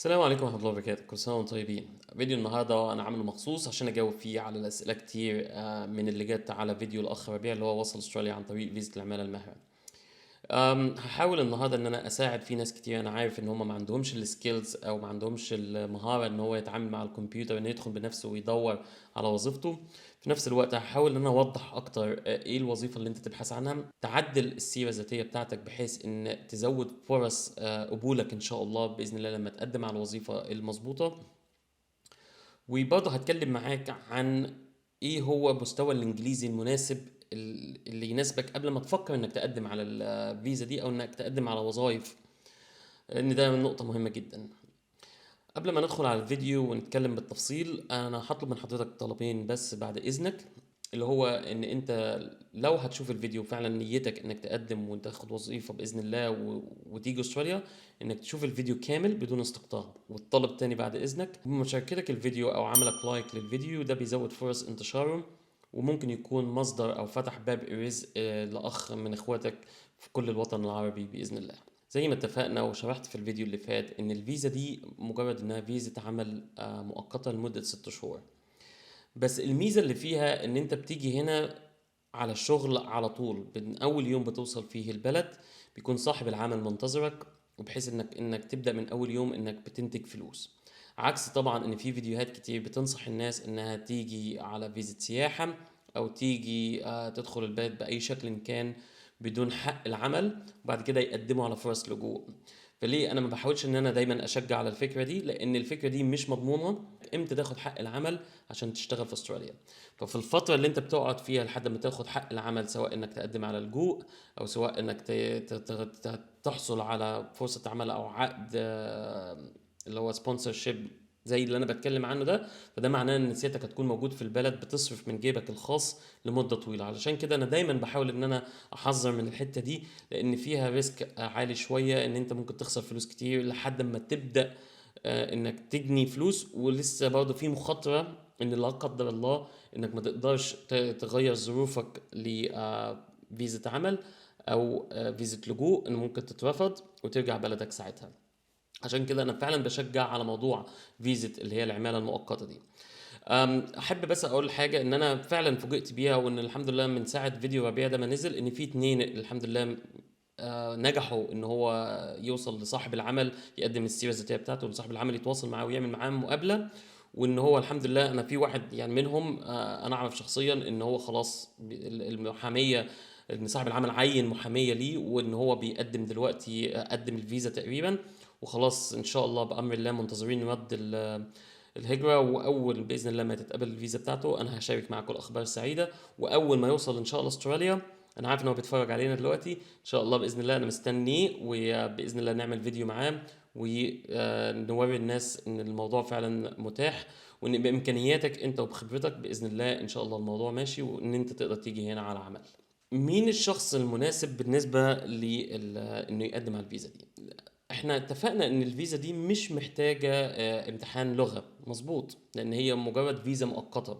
السلام عليكم ورحمة الله وبركاته، كل سنة وانتم طيبين. فيديو النهاردة أنا عامله مخصوص عشان أجاوب فيه على الأسئلة كتير من اللي جت على فيديو الأخ ربيع اللي هو وصل أستراليا عن طريق فيزا العمالة المهرة. هحاول النهاردة إن أنا أساعد في ناس كتير أنا عارف إن هم ما عندهمش السكيلز أو ما عندهمش المهارة إن هو يتعامل مع الكمبيوتر، إنه يدخل بنفسه ويدور على وظيفته. في نفس الوقت هحاول إن أنا أوضح أكتر إيه الوظيفة اللي أنت تبحث عنها، تعدل السيرة الذاتية بتاعتك بحيث إن تزود فرص قبولك إن شاء الله بإذن الله لما تقدم على الوظيفة المظبوطة. وبرضه هتكلم معاك عن ايه هو مستوى الانجليزي المناسب اللي يناسبك قبل ما تفكر انك تقدم على الفيزا دي او انك تقدم على وظائف، لان ده نقطة مهمة جدا. قبل ما ندخل على الفيديو ونتكلم بالتفصيل انا هطلب من حضرتك طلبين بس بعد اذنك، اللي هو ان انت لو هتشوف الفيديو فعلا نيتك انك تقدم وتاخد وظيفة باذن الله وتيجي استراليا، انك تشوف الفيديو كامل بدون استقطاع. والطلب تاني بعد اذنك بمشاركتك الفيديو او عملك لايك للفيديو ده بيزود فرص انتشاره، وممكن يكون مصدر او فتح باب رزق لاخ من اخواتك في كل الوطن العربي باذن الله. زي ما اتفقنا وشرحت في الفيديو اللي فات ان الفيزا دي مجرد انها فيزا عمل مؤقتة لمدة 6 شهور. بس الميزة اللي فيها ان انت بتيجي هنا على الشغل على طول، من اول يوم بتوصل فيه البلد بيكون صاحب العمل منتظرك، وبحيث انك تبدأ من اول يوم انك بتنتج فلوس. عكس طبعا ان في فيديوهات كتير بتنصح الناس انها تيجي على فيزا سياحة او تيجي تدخل البلد بأي شكل كان بدون حق العمل وبعد كده يقدموا على فرص لجوء. فليه انا ما بحاولش ان انا دايما اشجع على الفكره دي؟ لان الفكره دي مش مضمونه امتى تاخد حق العمل عشان تشتغل في استراليا. ففي الفتره اللي انت بتقعد فيها لحد ما تاخد حق العمل، سواء انك تقدم على لجوء او سواء انك تحصل على فرصه عمل او عقد اللي هو سبونسرشيب زي اللي انا بتكلم عنه ده، فده معناه ان سيادتك هتكون موجود في البلد بتصرف من جيبك الخاص لمده طويله. علشان كده انا دايما بحاول ان انا احذر من الحته دي، لان فيها ريسك عالي شويه ان انت ممكن تخسر فلوس كتير لحد ما تبدا انك تجني فلوس، ولسه برضه في مخاطره ان لا قدر الله انك ما تقدرش تغير ظروفك لفيزا عمل او فيزا لجوء، ان ممكن تترفض وترجع بلدك ساعتها. عشان كده انا فعلا بشجع على موضوع فيزا اللي هي العماله المؤقته دي. احب بس اقول حاجه ان انا فعلا فوجئت بيها، وان الحمد لله من ساعه فيديو ربيع ده ما نزل ان في اتنين الحمد لله نجحوا ان هو يوصل لصاحب العمل، يقدم السيره الذاتيه بتاعته لصاحب العمل، يتواصل معاه ويعمل معاه مقابله. وان هو الحمد لله انا في واحد يعني منهم انا اعرف شخصيا ان هو خلاص المحاميه، ان صاحب العمل عين محاميه ليه، وان هو بيقدم دلوقتي قدم الفيزا تقريبا وخلاص ان شاء الله بامر الله منتظرين رد الهجرة. وأول بإذن الله ما تتقبل الفيزا بتاعته أنا هشارك معاكم الأخبار السعيدة. وأول ما يوصل إن شاء الله أستراليا، أنا عارف إن هو بيتفرج علينا دلوقتي، إن شاء الله بإذن الله أنا مستنيه، وبإذن الله نعمل فيديو معاه ونوري الناس إن الموضوع فعلا متاح، وإن بإمكانياتك أنت وبخبرتك بإذن الله إن شاء الله الموضوع ماشي، وإن أنت تقدر تيجي هنا على عمل. مين الشخص المناسب بالنسبة إنه يقدم على الفيزا دي؟ احنا اتفقنا ان الفيزا دي مش محتاجة امتحان لغة، مظبوط، لان هي مجرد فيزا مؤقتة.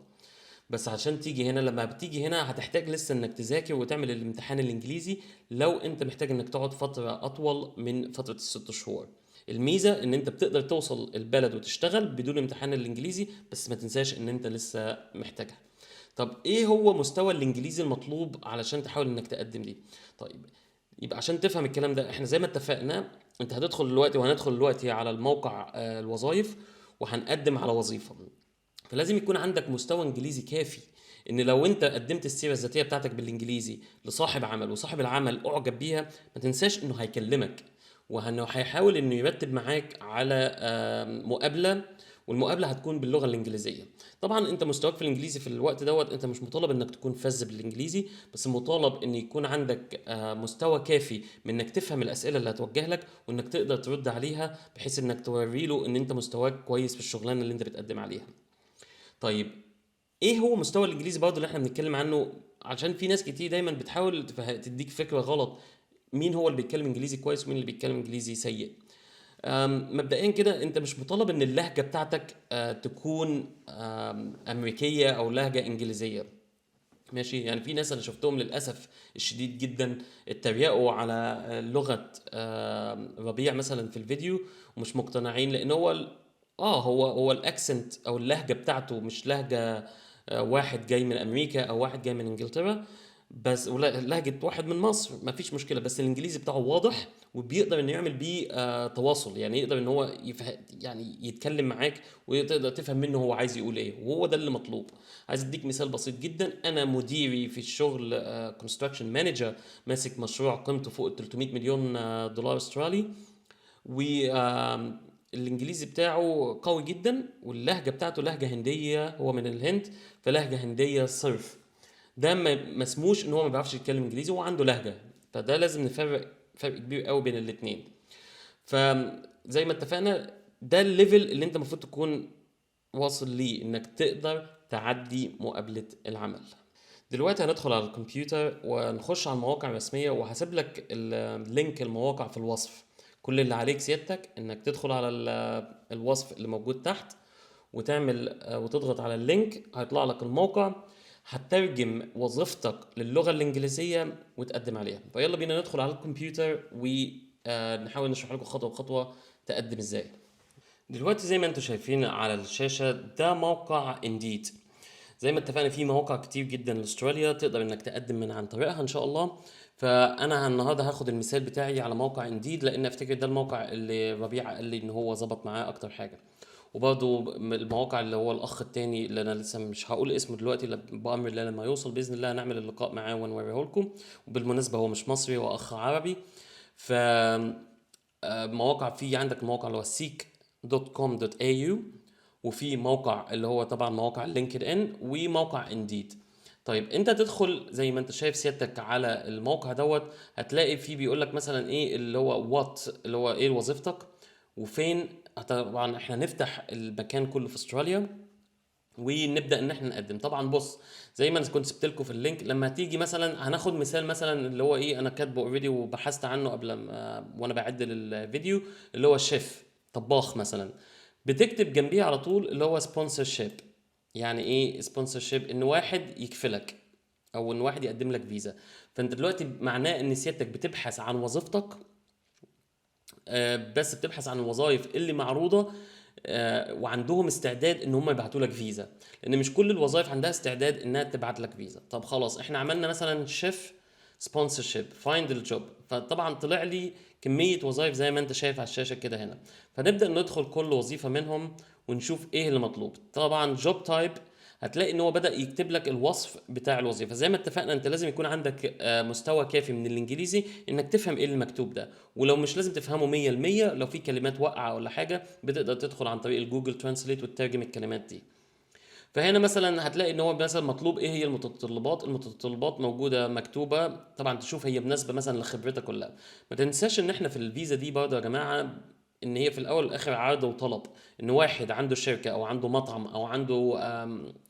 بس عشان تيجي هنا، لما بتيجي هنا هتحتاج لسه انك تذاكر وتعمل الامتحان الانجليزي لو انت محتاج انك تقعد فترة اطول من فترة ال6 شهور. الميزة ان انت بتقدر توصل البلد وتشتغل بدون امتحان الانجليزي، بس ما تنساش ان انت لسه محتاجها. طب ايه هو مستوى الانجليزي المطلوب علشان تحاول انك تقدم دي؟ طيب، يبقى عشان تفهم الكلام ده احنا زي ما اتفقنا، انت هتدخل دلوقتي وهندخل دلوقتي على الموقع الوظائف وهنقدم على وظيفة. فلازم يكون عندك مستوى انجليزي كافي، ان لو انت قدمت السيرة الذاتية بتاعتك بالانجليزي لصاحب عمل وصاحب العمل اعجب بيها، ما تنساش انه هيكلمك وانه هيحاول انه يرتب معاك على مقابلة، والمقابله هتكون باللغه الانجليزيه. طبعا انت مستواك في الانجليزي في الوقت دوت انت مش مطالب انك تكون فذ بالانجليزي، بس مطالب ان يكون عندك مستوى كافي من انك تفهم الاسئله اللي هتوجه لك وانك تقدر ترد عليها، بحيث انك توري له ان انت مستواك كويس في الشغلانه اللي انت بتقدم عليها. طيب، ايه هو مستوى الانجليزي برضه اللي احنا بنتكلم عنه؟ عشان في ناس كتير دايما بتحاول تديك فكره غلط مين هو اللي بيتكلم انجليزي كويس ومين اللي بيتكلم انجليزي سيء. مبدئيا كده انت مش مطالب ان اللهجة بتاعتك تكون امريكية او لهجة انجليزية. ماشي. يعني في ناس انا شفتهم للاسف الشديد جدا اتريقوا على لغه ربيع مثلا في الفيديو، ومش مقتنعين لان هو الاكسنت او اللهجه بتاعته مش لهجه واحد جاي من امريكا او واحد جاي من انجلترا بس، ولا لهجه واحد من مصر ما فيش مشكله، بس الانجليزي بتاعه واضح وبيقدر انه يعمل بيه تواصل، يعني يقدر ان هو يعني يتكلم معاك وتقدر تفهم منه هو عايز يقول ايه، وهو ده اللي مطلوب. عايز اديك مثال بسيط جدا. انا مديري في الشغل كونستراكشن مانجر، ماسك مشروع قيمته فوق ال 300 مليون دولار استرالي، والانجليزي بتاعه قوي جدا، واللهجه بتاعته لهجه هنديه، هو من الهند، فلهجه هنديه صرف. ده ما اسموش ان هو ما بيعرفش يتكلم انجليزي، هو عنده لهجه. فده لازم نفرق فرق كبير قوي بين الاثنين. فزي ما اتفقنا، ده الليفل اللي انت المفروض تكون واصل ليه انك تقدر تعدي مقابلة العمل. دلوقتي هندخل على الكمبيوتر ونخش على المواقع الرسمية، وهسيب لك اللينك المواقع في الوصف. كل اللي عليك سيادتك انك تدخل على الوصف اللي موجود تحت، وتعمل وتضغط على اللينك، هيطلع لك الموقع، هترجم وظيفتك للغة الإنجليزية وتقدم عليها. فيلا بينا ندخل على الكمبيوتر ونحاول نشرح لكم خطوة بخطوة تقدم ازاي. دلوقتي زي ما انتم شايفين على الشاشة، ده موقع انديد. زي ما اتفقنا في مواقع كتير جدا لاستراليا تقدر انك تقدم من عن طريقها ان شاء الله. فانا النهارده هاخد المثال بتاعي على موقع انديد، لان افتكر ده الموقع اللي ربيع قال لي ان هو ظبط معاه اكتر حاجة. وبرضه المواقع اللي هو الاخ التاني اللي انا لسه مش هقول اسمه دلوقتي، بامر الله لما يوصل باذن الله هنعمل اللقاء معاه ونوريه لكم. وبالمناسبه هو مش مصري، هو اخ عربي. ف مواقع، في عندك موقع اللي هو seek.com.au، وفي موقع اللي هو طبعا موقع لينكد ان، وموقع انديد. طيب انت تدخل زي ما انت شايف سيادتك على الموقع دوت، هتلاقي فيه بيقول لك مثلا ايه اللي هو وات، اللي هو ايه وظيفتك وفين. طبعا احنا نفتح المكان كله في استراليا ونبدا ان احنا نقدم. طبعا بص، زي ما انا كنت سبت لكم في اللينك، لما تيجي مثلا هناخد مثال مثلا اللي هو ايه، انا كاتبه اوريدي وبحثت عنه قبل ما وانا بعد الفيديو، اللي هو الشيف، طباخ مثلا. بتكتب جنبيه على طول اللي هو سبونسرشيب. يعني ايه سبونسرشيب؟ ان واحد يكفلك او ان واحد يقدم لك فيزا. فانت دلوقتي معناه ان سيادتك بتبحث عن وظيفتك، بس بتبحث عن الوظائف اللي معروضة، وعندهم استعداد ان هم يبعتوا لك فيزا، لان مش كل الوظائف عندها استعداد انها تبعت لك فيزا. طب خلاص، احنا عملنا مثلا شيف سبونسرشيب فايند الجوب، فطبعا طلع لي كمية وظائف زي ما انت شايف على الشاشة كده هنا. فنبدأ ندخل كل وظيفة منهم ونشوف ايه اللي مطلوب. طبعا جوب تايب، هتلاقي ان هو بدأ يكتب لك الوصف بتاع الوظيفة. زي ما اتفقنا انت لازم يكون عندك مستوى كافي من الانجليزي انك تفهم ايه اللي مكتوب ده، ولو مش لازم تفهمه 100%، لو في كلمات واقعة ولا حاجة بتقدر تدخل عن طريق الجوجل ترانسليت وتترجم الكلمات دي. فهنا مثلا هتلاقي ان هو مثلا مطلوب ايه هي المتطلبات. المتطلبات موجوده مكتوبه طبعا، تشوف هي مناسبه مثلا لخبرتك ولا لا. ما تنساش ان احنا في الفيزا دي برضه يا جماعه، ان هي في الاول والاخر عرض وطلب. ان واحد عنده شركه او عنده مطعم او عنده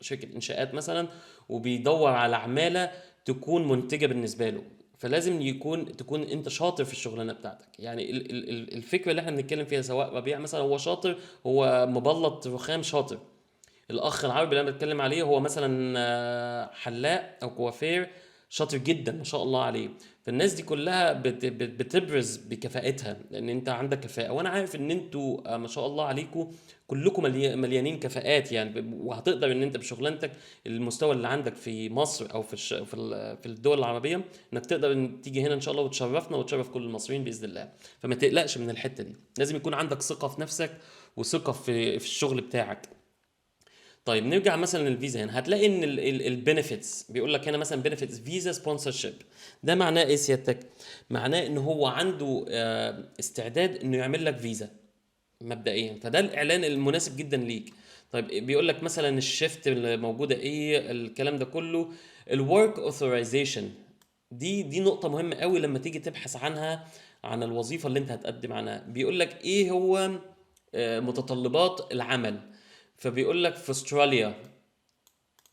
شركه انشاءات مثلا، وبيدور على عماله تكون منتجه بالنسبه له، فلازم تكون انت شاطر في الشغلانه بتاعتك. يعني الفكره اللي احنا بنتكلم فيها، سواء ربيع مثلا هو شاطر، هو مبلط رخام شاطر، الاخ العربي اللي انا بتكلم عليه هو مثلا حلاق او كوافير شاطر جدا ما شاء الله عليه. فالناس دي كلها بتبرز بكفاءتها، لان انت عندك كفاءة، وانا عارف ان انتوا ما شاء الله عليكم كلكم مليانين كفاءات يعني، وهتقدر ان انت بشغلانتك المستوى اللي عندك في مصر او في الدول العربية، انك تقدر ان تيجي هنا ان شاء الله وتشرفنا وتشرف كل المصريين باذن الله. فما تقلقش من الحتة دي، لازم يكون عندك ثقة في نفسك وثقة في الشغل بتاعك. طيب نرجع مثلا للفيزا. هنا هتلاقي ان البنفيتس بيقول لك هنا مثلا بنفيتس فيزا سبونسرشيب. ده معناه ايه سيادتك؟ معناه ان هو عنده استعداد انه يعمل لك فيزا مبدئيا، فده الاعلان المناسب جدا ليك. طيب بيقول لك مثلا الشيفت اللي موجوده ايه، الكلام ده كله. الورك اوثرايزيشن دي نقطه مهمه قوي لما تيجي تبحث عنها، عن الوظيفه اللي انت هتقدم عنها. بيقول لك ايه هو متطلبات العمل. فبيقول لك في استراليا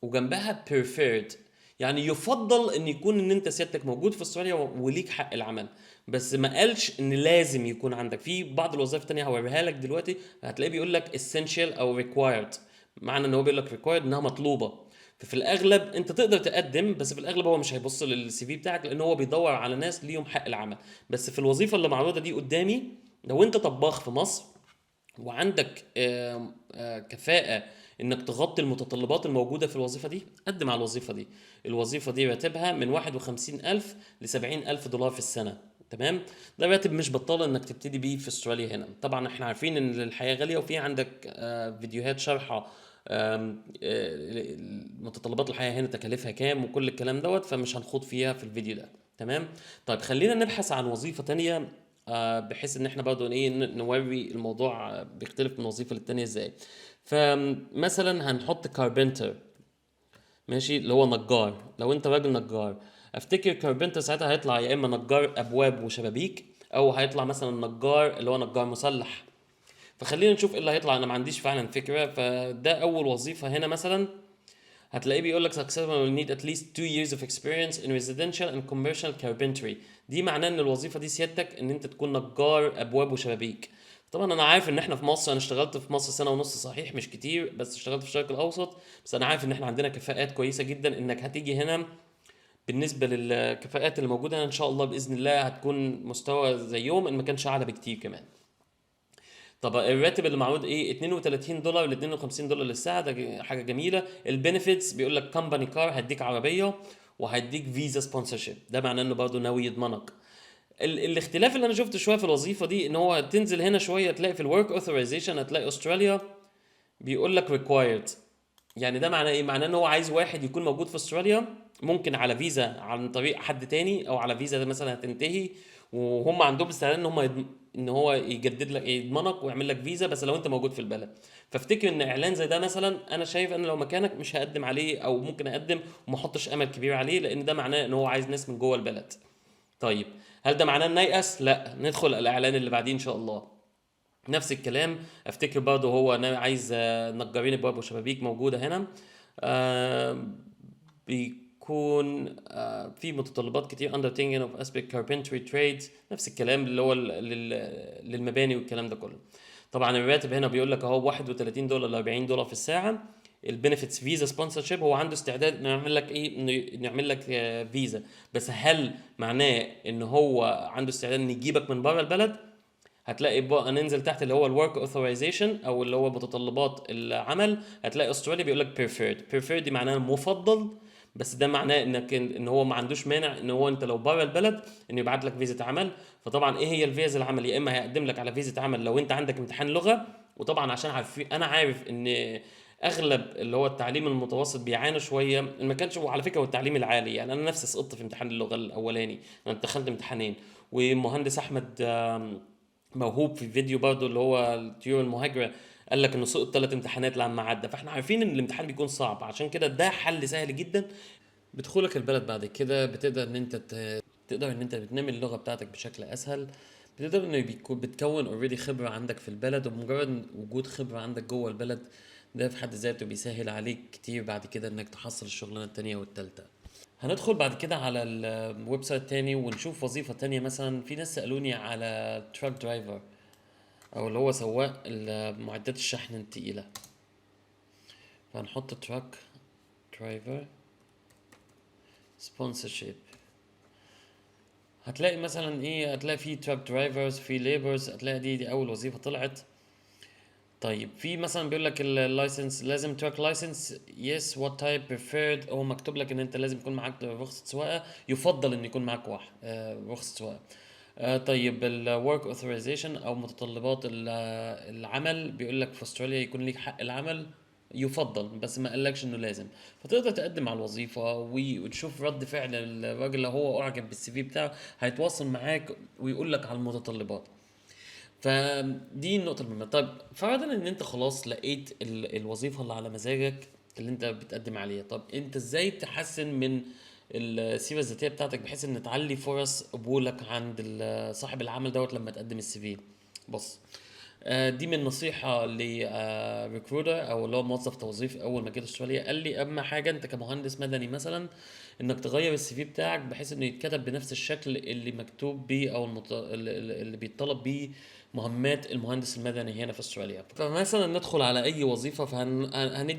وجنبها preferred، يعني يفضل ان يكون ان انت سيادتك موجود في استراليا وليك حق العمل. بس ما قالش ان لازم يكون عندك في بعض الوظائف التانية هوريها لك دلوقتي. هتلاقيه بيقول لك essential او required، معنى ان هو بيقول لك required انها مطلوبة. ففي الاغلب انت تقدر تقدم، بس في الاغلب هو مش هيبص للسي في بتاعك، لان هو بيدور على ناس ليهم حق العمل. بس في الوظيفه اللي معروضه دي قدامي، لو انت طباخ في مصر وعندك كفاءة انك تغطي المتطلبات الموجودة في الوظيفة دي، قدم على الوظيفة دي. الوظيفة دي راتبها من 51,000 ل70,000 دولار في السنة. تمام. ده راتب مش بطال انك تبتدي بيه في استراليا هنا. طبعا احنا عارفين ان الحياة غالية، وفي عندك فيديوهات شارحة متطلبات الحياة هنا تكاليفها كام وكل الكلام دوت، فمش هنخوض فيها في الفيديو ده. تمام. طيب خلينا نبحث عن وظيفة تانية، بحيث ان احنا برضه ايه نوري الموضوع بيختلف من وظيفه للتانيه ازاي. فمثلا هنحط كاربنتر، ماشي، اللي هو نجار. لو انت راجل نجار، افتكر كاربنتر ساعتها هيطلع يا اما نجار ابواب وشبابيك، او هيطلع مثلا نجار اللي هو نجار مسلح. فخلينا نشوف ايه اللي هيطلع. انا ما عنديش فعلا فكره. فده اول وظيفه هنا مثلا، هتلاقيه بيقول لك successful will need at least 2 years of experience in residential and commercial carpentry. دي معناه ان الوظيفه دي سيادتك ان انت تكون نجار ابواب وشبابيك. طبعا انا عارف ان احنا في مصر، انا اشتغلت في مصر سنه ونص، صحيح مش كتير، بس اشتغلت في الشرق الاوسط. بس انا عارف ان احنا عندنا كفاءات كويسه جدا انك هتيجي هنا. بالنسبه للكفاءات اللي موجوده هنا، ان شاء الله باذن الله هتكون مستوى زيهم ان ما كانش اعلى بكتير كمان. طب الراتب اللي معروض ايه؟ 32 دولار ل 52 دولار للساعه. ده حاجه جميله. البنفيتس بيقول لك كمباني كار، هيديك عربيه وهيديك فيزا سبونسرشيب. ده معناه انه برضه ناوي يضمنك. الاختلاف اللي انا شفته شويه في الوظيفه دي، ان هو تنزل هنا شويه تلاقي في الورك اوثرايزيشن هتلاقي استراليا بيقول لك ريكوايرد. يعني ده معناه ايه؟ معناه ان هو عايز واحد يكون موجود في استراليا، ممكن على فيزا عن طريق حد تاني، او على فيزا مثلا هتنتهي، وهم عندهم استعداد ان هم ان هو يجدد لك، يضمنك ويعمل لك فيزا، بس لو انت موجود في البلد. فافتكر ان اعلان زي ده مثلا، انا شايف ان لو مكانك مش هقدم عليه، او ممكن اقدم وما احطش امل كبير عليه، لان ده معناه ان هو عايز ناس من جوه البلد. طيب، هل ده معناه ان نيأس؟ لا، ندخل الاعلان اللي بعديه ان شاء الله. نفس الكلام. افتكر برضه هو عايز نجارين ابواب وشبابيك موجوده هنا. آه، بيكون في متطلبات كتير undertaking of aspect carpentry trades. نفس الكلام اللي هو للمباني والكلام ده كله. طبعا الراتب هنا بيقول لك اهو 31 دولار ل 40 دولار في الساعه. البنفيتس فيزا سبونسرشيب، هو عنده استعداد انه يعمل لك ايه، انه يعمل لك فيزا. بس هل معناه ان هو عنده استعداد انه يجيبك من بره البلد؟ هتلاقي بقى ننزل تحت اللي هو الورك اوثرايزيشن، او اللي هو متطلبات العمل. هتلاقي استراليا بيقول لك preferred دي معناها مفضل. بس ده معناه انك ان هو ما عندوش مانع ان هو انت لو بره البلد انه يبعت لك فيزا عمل. فطبعا ايه هي الفيزا العمل؟ يا اما هيقدم لك على فيزا عمل لو انت عندك امتحان لغه. وطبعا عشان انا عارف ان اغلب اللي هو التعليم المتوسط بيعانوا شويه ان ما كانش، وعلى فكره والتعليم العالي. يعني انا نفسي سقطت في امتحان اللغه الاولاني، انا دخلت امتحانين. ومهندس احمد موهوب في فيديو برضه اللي هو الطيور المهاجره، قال لك انه سقط 3 امتحانات لما عدى. فاحنا عارفين ان الامتحان بيكون صعب، عشان كده ده حل سهل جدا. بدخولك البلد بعد كده بتقدر ان انت تقدر ان انت بتنمي اللغه بتاعتك بشكل اسهل. بتقدر ان بتكون اوريدي خبره عندك في البلد، وبمجرد وجود خبره عندك جوه البلد، ده في حد ذاته بيسهل عليك كتير بعد كده انك تحصل الشغلانه التانيه والتالته. هندخل بعد كده على الويب سايت تاني ونشوف وظيفة تانية. مثلا في ناس سألوني على تراك درايفر، او اللي هو سواق معدات الشحن التقيلة. فهنحط تراك درايفر سبونسرشيب. هتلاقي مثلا ايه، هتلاقي في تراك درايفرز، في ليبرز، هتلاقي دي اول وظيفة طلعت. طيب في مثلا بيقول لك اللايسنس، لازم تراك لايسنس، يس وات تايب بريفيرد. هو مكتوب لك ان انت لازم يكون معاك رخصة سواقة، يفضل ان يكون معاك واحد رخصة سواقة. طيب الورك اوثرايزيشن او متطلبات العمل، بيقول لك في استراليا يكون ليك حق العمل، يفضل بس ما قالكش انه لازم. فتقدر تقدم على الوظيفة وتشوف رد فعل الراجل. لو هو اعجب بالسي في بتاعه هيتواصل معاك ويقول لك على المتطلبات. فدي النقطة المهمة. طيب فرضا ان انت خلاص لقيت الوظيفة اللي على مزاجك اللي انت بتقدم عليها، طب انت ازاي تحسن من السيرة الذاتية بتاعتك بحيث ان تعلي فرص قبولك عند صاحب العمل دوت لما تقدم السي في؟ بص، دي من نصيحة لريكروتر او اللي هو موظف توظيف اول ما جيت استراليا. قال لي اهم حاجة انت كمهندس مدني مثلا انك تغير السي في بتاعك بحيث انه يتكتب بنفس الشكل اللي مكتوب بيه او اللي بيطلب بيه مهمات المهندس المدني هنا في استراليا. فمثلا ندخل على اي وظيفه،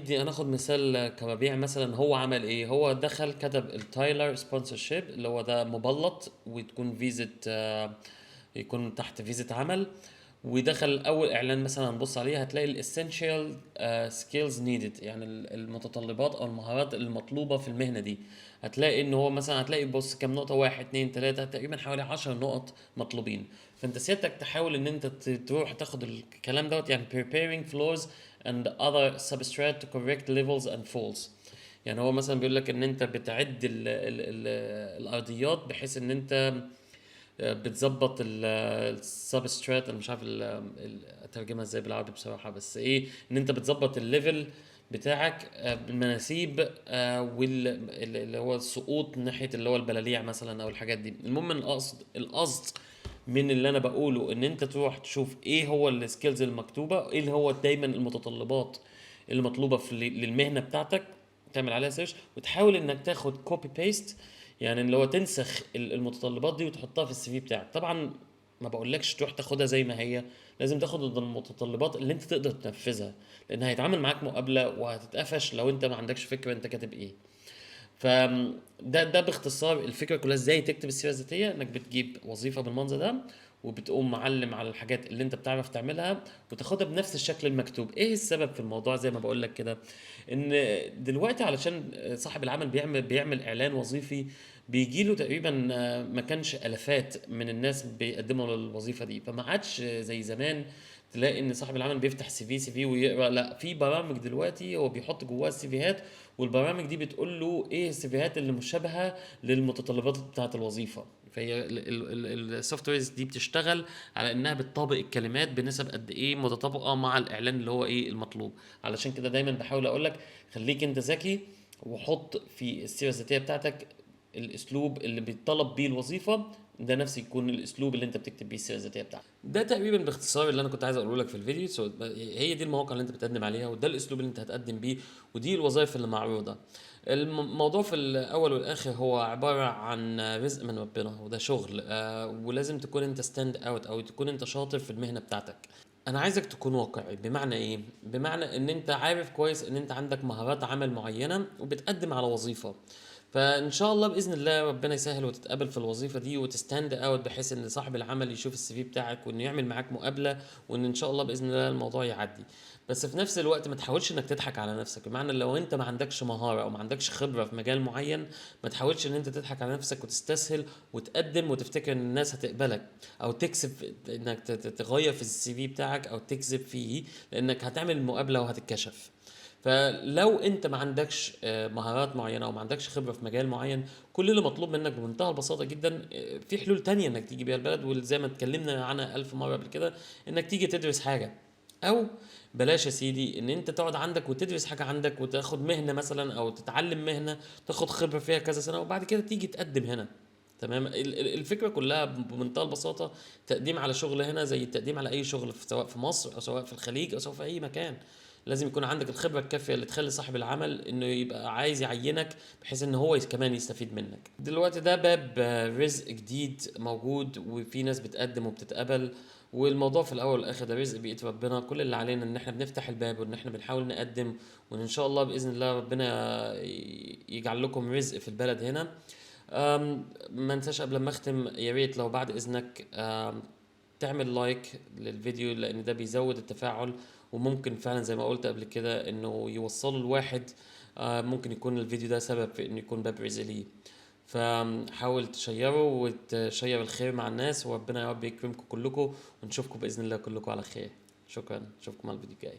هناخد مثال كمبيع. مثلا هو عمل ايه؟ هو دخل كتب التايلر سبونسرشيب، اللي هو ده مبلط وتكون فيزة يكون تحت فيزة عمل. ودخل اول اعلان مثلا هنبص عليه، هتلاقي الاسينشال سكيلز نيدد، يعني المتطلبات او المهارات المطلوبه في المهنه دي. هتلاقي ان هو مثلا هتلاقي بص كام نقطه، واحد اتنين تلاته، تقريبا حوالي 10 نقط مطلوبين. فانت سيادتك تحاول ان انت تروح تاخد الكلام دوت، يعني preparing floors and other substrate to correct levels and falls. يعني هو مثلا بيقول لك ان انت بتعد ال الارضيات بحيث ان انت بتظبط السبسترات. انا مش عارف اترجمها ازاي بالعربي بصراحه، بس ايه، ان انت بتظبط الليفل بتاعك بالمناسيب، واللي هو السقوط ناحيه اللي هو البلاليع مثلا او الحاجات دي. المهم القصد من اللي انا بقوله ان انت تروح تشوف ايه هو السكيلز المكتوبه، ايه اللي هو دايما المتطلبات المطلوبه للمهنه بتاعتك، تعمل عليها سيرش وتحاول انك تاخد كوبي بيست، يعني اللي هو تنسخ المتطلبات دي وتحطها في السي في بتاعك. طبعا ما بقولكش تروح تاخدها زي ما هي، لازم تاخد المتطلبات اللي انت تقدر تنفذها، لان هيتعامل معاك مقابله وهتتقفش لو انت ما عندكش فكره انت كاتب ايه. فده باختصار الفكره كلها، ازاي تكتب السيره الذاتيه. انك بتجيب وظيفه بالمنظر ده، وبتقوم معلم على الحاجات اللي انت بتعرف تعملها وتاخدها بنفس الشكل المكتوب. ايه السبب في الموضوع؟ زي ما بقول لك كده، ان دلوقتي علشان صاحب العمل بيعمل اعلان وظيفي، بيجي له تقريبا ما كانش الافات من الناس بيقدموا للوظيفه دي. فما عادش زي زمان تلاقي ان صاحب العمل بيفتح سي في ويقرا. لا، في برامج دلوقتي هو بيحط جواها السيفيهات، والبرامج دي بتقول له ايه السيفيهات اللي مشابهه للمتطلبات بتاعه الوظيفه. فهي السوفت ويرز دي بتشتغل على انها بتطابق الكلمات بنسب قد ايه متطابقه مع الاعلان اللي هو ايه المطلوب. علشان كده دايما بحاول اقول لك خليك انت ذكي، وحط في السيره الذاتيه بتاعتك الاسلوب اللي بيطلب بيه الوظيفه، ده نفس يكون الاسلوب اللي انت بتكتب بيه السيره الذاتيه بتاعتك. ده تقريبا باختصار اللي انا كنت عايز اقوله لك في الفيديو. هي دي المواقع اللي انت بتقدم عليها، وده الاسلوب اللي انت هتقدم بيه، ودي الوظائف اللي معروضه. الموضوع في الاول والاخر هو عباره عن رزق من ربنا، وده شغل ولازم تكون انت ستاند اوت، او تكون انت شاطر في المهنه بتاعتك. انا عايزك تكون واقعي. بمعنى ايه؟ بمعنى ان انت عارف كويس ان انت عندك مهارات عمل معينه وبتقدم على وظيفه. فان شاء الله باذن الله ربنا يسهل وتتقبل في الوظيفه دي وتستاند اوت، بحيث ان صاحب العمل يشوف السي في بتاعك وانه يعمل معاك مقابله، وان ان شاء الله باذن الله الموضوع يعدي. بس في نفس الوقت ما تحاولش انك تضحك على نفسك. بمعنى لو انت ما عندكش مهاره او ما عندكش خبره في مجال معين، ما تحاولش ان انت تضحك على نفسك وتستسهل وتقدم وتفتكر ان الناس هتقبلك، او تكسب انك تغير في السي في بتاعك او تكذب فيه، لانك هتعمل المقابله وهتتكشف. فلو انت ما عندكش مهارات معينه او ما عندكش خبره في مجال معين، كل اللي مطلوب منك بمنتهى البساطه جدا في حلول تانية انك تيجي بيها البلد، وزي ما اتكلمنا عنها 1000 مره قبل كده، انك تيجي تدرس حاجه. او بلاش يا سيدي ان انت تقعد عندك وتدرس حاجه عندك وتاخد مهنه مثلا او تتعلم مهنه، تاخد خبره فيها كذا سنه، وبعد كده تيجي تقدم هنا. تمام. الفكره كلها بمنتهى البساطه، تقديم على شغل هنا زي التقديم على اي شغل سواء في مصر او سواء في الخليج او سواء في اي مكان. لازم يكون عندك الخبره الكافيه اللي تخلي صاحب العمل انه يبقى عايز يعينك، بحيث ان هو كمان يستفيد منك. دلوقتي ده باب رزق جديد موجود، وفي ناس بتقدم وبتتقبل. والموضوع في الاول والاخر ده رزق بإيد ربنا. كل اللي علينا ان احنا بنفتح الباب وان احنا بنحاول نقدم، وان شاء الله باذن الله ربنا يجعل لكم رزق في البلد هنا. ما انساش قبل ما اختم، يا ريت لو بعد اذنك تعمل لايك للفيديو، لان ده بيزود التفاعل، وممكن فعلا زي ما قلت قبل كده انه يوصله الواحد. ممكن يكون الفيديو ده سبب في انه يكون باب رزق ليه. فحاول تشيره وتشير الخير مع الناس، وربنا يا رب يكرمكم كلكم، ونشوفكم باذن الله كلكم على خير. شكرا، اشوفكم على الفيديو الجاي.